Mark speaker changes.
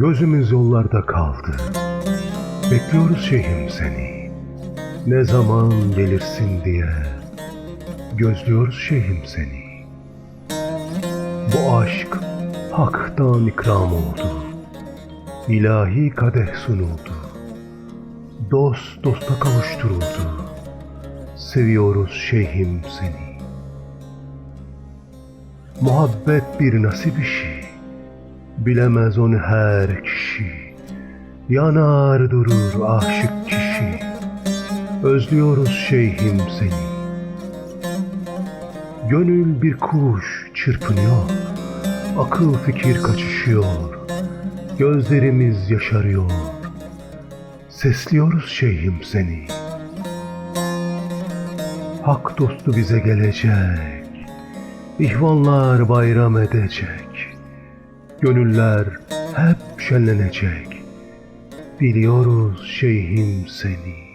Speaker 1: Gözümüz yollarda kaldı. Bekliyoruz şeyhim seni. Ne zaman gelirsin diye gözlüyoruz şeyhim seni. Bu aşk haktan ikram oldu. İlahi kadeh sunuldu. Dost dosta kavuşturuldu. Seviyoruz şeyhim seni. Muhabbet bir nasip işi. Bilemez onu her kişi. Yanar durur aşık kişi. Özlüyoruz şeyhim seni. Gönül bir kuş çırpınıyor. Akıl fikir kaçışıyor. Gözlerimiz yaşarıyor. Sesliyoruz şeyhim seni. Hak dostu bize gelecek. İhvanlar bayram edecek. Gönüller hep şenlenecek. Biliyoruz şeyhim seni.